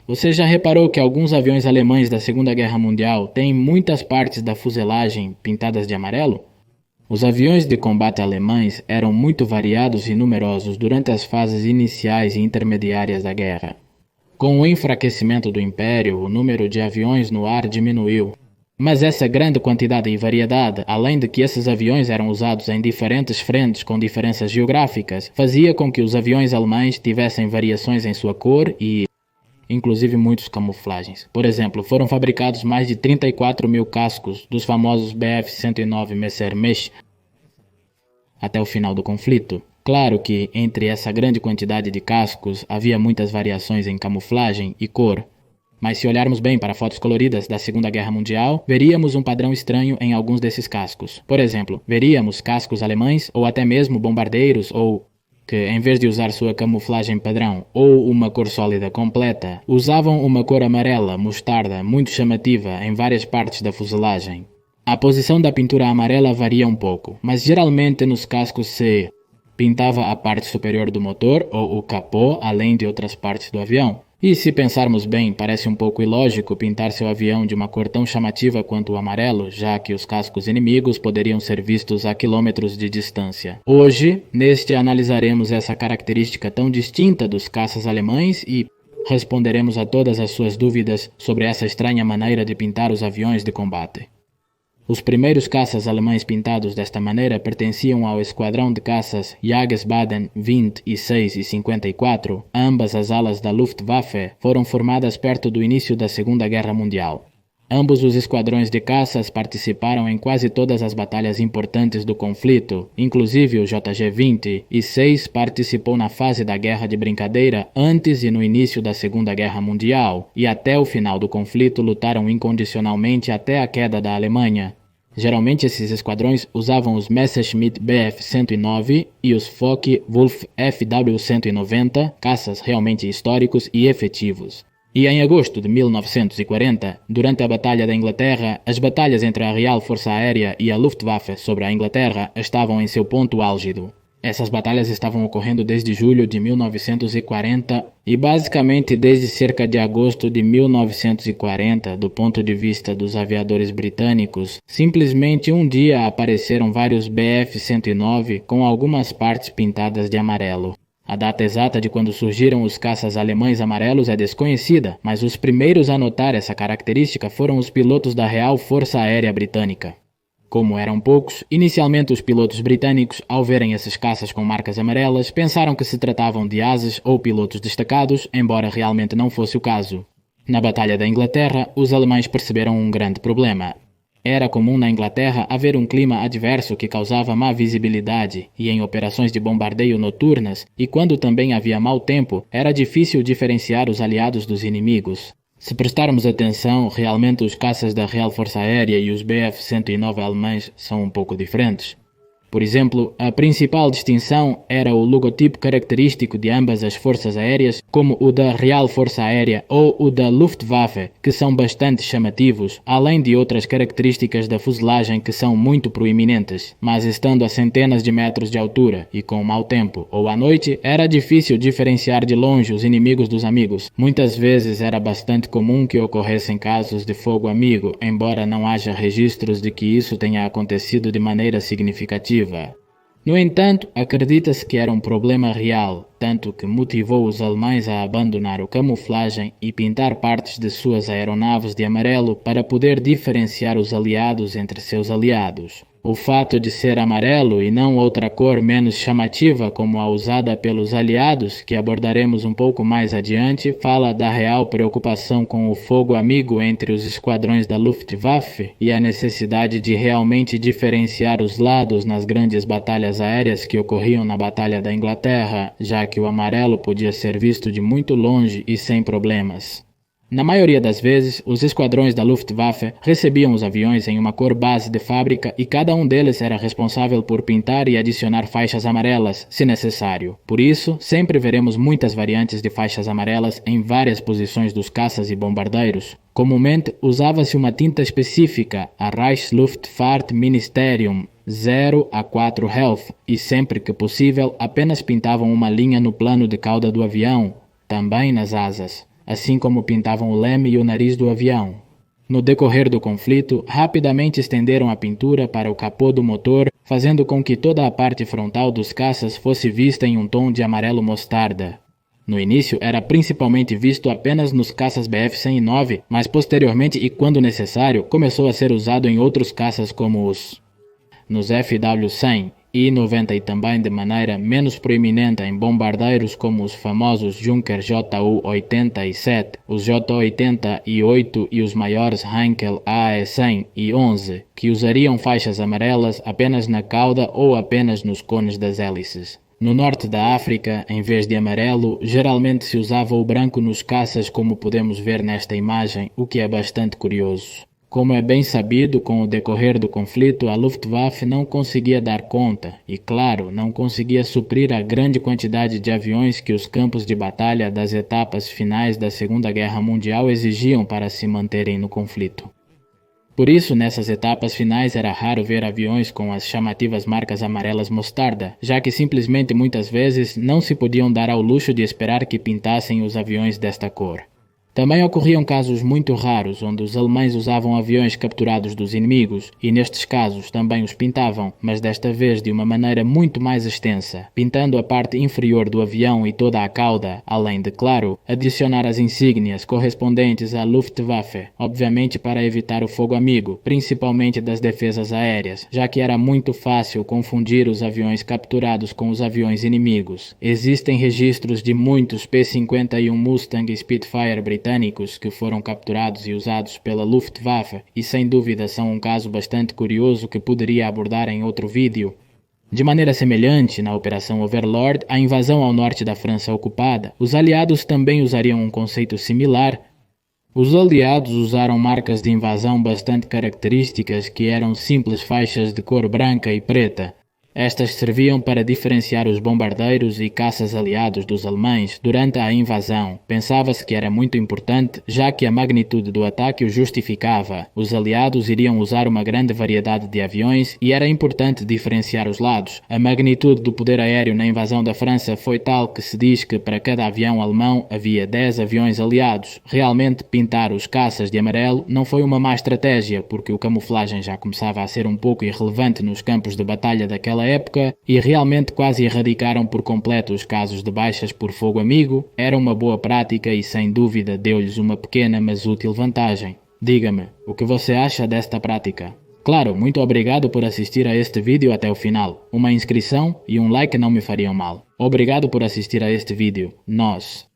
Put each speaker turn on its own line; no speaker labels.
Você já reparou que alguns aviões alemães da Segunda Guerra Mundial têm muitas partes da fuselagem pintadas de amarelo? Os aviões de combate alemães eram muito variados e numerosos durante as fases iniciais e intermediárias da guerra. Com o enfraquecimento do Império, o número de aviões no ar diminuiu. Mas essa grande quantidade e variedade, além de que esses aviões eram usados em diferentes frentes com diferenças geográficas, fazia com que os aviões alemães tivessem variações em sua cor e, inclusive, muitas camuflagens. Por exemplo, foram fabricados mais de 34 mil cascos dos famosos Bf-109 Messerschmitt até o final do conflito. Claro que, entre essa grande quantidade de cascos, havia muitas variações em camuflagem e cor. Mas se olharmos bem para fotos coloridas da Segunda Guerra Mundial, veríamos um padrão estranho em alguns desses cascos. Por exemplo, veríamos cascos alemães ou até mesmo bombardeiros ou que, em vez de usar sua camuflagem padrão ou uma cor sólida completa, usavam uma cor amarela, mostarda, muito chamativa em várias partes da fuselagem. A posição da pintura amarela varia um pouco, mas geralmente nos cascos se pintava a parte superior do motor ou o capô, além de outras partes do avião. E se pensarmos bem, parece um pouco ilógico pintar seu avião de uma cor tão chamativa quanto o amarelo, já que os cascos inimigos poderiam ser vistos a quilômetros de distância. Hoje, neste analisaremos essa característica tão distinta dos caças alemães e responderemos a todas as suas dúvidas sobre essa estranha maneira de pintar os aviões de combate. Os primeiros caças alemães pintados desta maneira pertenciam ao esquadrão de caças Jagersbaden 26 e 54. Ambas as alas da Luftwaffe foram formadas perto do início da Segunda Guerra Mundial. Ambos os esquadrões de caças participaram em quase todas as batalhas importantes do conflito, inclusive o JG-20, e 6 participou na fase da Guerra de Brincadeira antes e no início da Segunda Guerra Mundial, e até o final do conflito lutaram incondicionalmente até a queda da Alemanha. Geralmente esses esquadrões usavam os Messerschmitt Bf-109 e os Focke-Wulf FW-190, caças realmente históricos e efetivos. E em agosto de 1940, durante a Batalha da Inglaterra, as batalhas entre a Real Força Aérea e a Luftwaffe sobre a Inglaterra estavam em seu ponto álgido. Essas batalhas estavam ocorrendo desde julho de 1940 e basicamente desde cerca de agosto de 1940, do ponto de vista dos aviadores britânicos, simplesmente um dia apareceram vários Bf-109 com algumas partes pintadas de amarelo. A data exata de quando surgiram os caças alemães amarelos é desconhecida, mas os primeiros a notar essa característica foram os pilotos da Real Força Aérea Britânica. Como eram poucos, inicialmente os pilotos britânicos, ao verem esses caças com marcas amarelas, pensaram que se tratavam de ases ou pilotos destacados, embora realmente não fosse o caso. Na Batalha da Inglaterra, os alemães perceberam um grande problema. Era comum na Inglaterra haver um clima adverso que causava má visibilidade, e em operações de bombardeio noturnas, e quando também havia mau tempo, era difícil diferenciar os aliados dos inimigos. Se prestarmos atenção, realmente os caças da Real Força Aérea e os Bf-109 alemães são um pouco diferentes. Por exemplo, a principal distinção era o logotipo característico de ambas as forças aéreas, como o da Real Força Aérea ou o da Luftwaffe, que são bastante chamativos, além de outras características da fuselagem que são muito proeminentes. Mas estando a centenas de metros de altura e com mau tempo ou à noite, era difícil diferenciar de longe os inimigos dos amigos. Muitas vezes era bastante comum que ocorressem casos de fogo amigo, embora não haja registros de que isso tenha acontecido de maneira significativa. No entanto, acredita-se que era um problema real, tanto que motivou os alemães a abandonar a camuflagem e pintar partes de suas aeronaves de amarelo para poder diferenciar os aliados entre seus aliados. O fato de ser amarelo e não outra cor menos chamativa como a usada pelos aliados, que abordaremos um pouco mais adiante, fala da real preocupação com o fogo amigo entre os esquadrões da Luftwaffe e a necessidade de realmente diferenciar os lados nas grandes batalhas aéreas que ocorriam na Batalha da Inglaterra, já que o amarelo podia ser visto de muito longe e sem problemas. Na maioria das vezes, os esquadrões da Luftwaffe recebiam os aviões em uma cor base de fábrica e cada um deles era responsável por pintar e adicionar faixas amarelas, se necessário. Por isso, sempre veremos muitas variantes de faixas amarelas em várias posições dos caças e bombardeiros. Comumente, usava-se uma tinta específica, a Reichsluftfahrtministerium 0 a 4 Health, e sempre que possível, apenas pintavam uma linha no plano de cauda do avião, também nas asas. assim como pintavam o leme e o nariz do avião. No decorrer do conflito, rapidamente estenderam a pintura para o capô do motor, fazendo com que toda a parte frontal dos caças fosse vista em um tom de amarelo mostarda. No início, era principalmente visto apenas nos caças Bf-109, mas posteriormente e quando necessário, começou a ser usado em outros caças como nos FW-100 e 90 e também de maneira menos proeminente em bombardeiros como os famosos Junker Ju-87, os J-88 e os maiores Heinkel AE-100 e 11, que usariam faixas amarelas apenas na cauda ou apenas nos cones das hélices. No norte da África, em vez de amarelo, geralmente se usava o branco nos caças, como podemos ver nesta imagem, o que é bastante curioso. Como é bem sabido, com o decorrer do conflito, a Luftwaffe não conseguia dar conta e, claro, não conseguia suprir a grande quantidade de aviões que os campos de batalha das etapas finais da Segunda Guerra Mundial exigiam para se manterem no conflito. Por isso, nessas etapas finais era raro ver aviões com as chamativas marcas amarelas mostarda, já que simplesmente muitas vezes não se podiam dar ao luxo de esperar que pintassem os aviões desta cor. Também ocorriam casos muito raros onde os alemães usavam aviões capturados dos inimigos e nestes casos também os pintavam, mas desta vez de uma maneira muito mais extensa, pintando a parte inferior do avião e toda a cauda, além de, claro, adicionar as insígnias correspondentes à Luftwaffe, obviamente para evitar o fogo amigo, principalmente das defesas aéreas, já que era muito fácil confundir os aviões capturados com os aviões inimigos. Existem registros de muitos P-51 Mustang Spitfire britânicos que foram capturados e usados pela Luftwaffe e sem dúvida são um caso bastante curioso que poderia abordar em outro vídeo. De maneira semelhante, na Operação Overlord, a invasão ao norte da França ocupada, os aliados também usariam um conceito similar. Os aliados usaram marcas de invasão bastante características que eram simples faixas de cor branca e preta. Estas serviam para diferenciar os bombardeiros e caças aliados dos alemães durante a invasão. Pensava-se que era muito importante, já que a magnitude do ataque o justificava. Os aliados iriam usar uma grande variedade de aviões e era importante diferenciar os lados. A magnitude do poder aéreo na invasão da França foi tal que se diz que para cada avião alemão havia 10 aviões aliados. Realmente, pintar os caças de amarelo não foi uma má estratégia, porque o camuflagem já começava a ser um pouco irrelevante nos campos de batalha daquela época e realmente quase erradicaram por completo os casos de baixas por fogo amigo. Era uma boa prática e sem dúvida deu-lhes uma pequena mas útil vantagem. Diga-me, o que você acha desta prática? Claro, muito obrigado por assistir a este vídeo até o final. Uma inscrição e um like não me fariam mal. Obrigado por assistir a este vídeo. Nós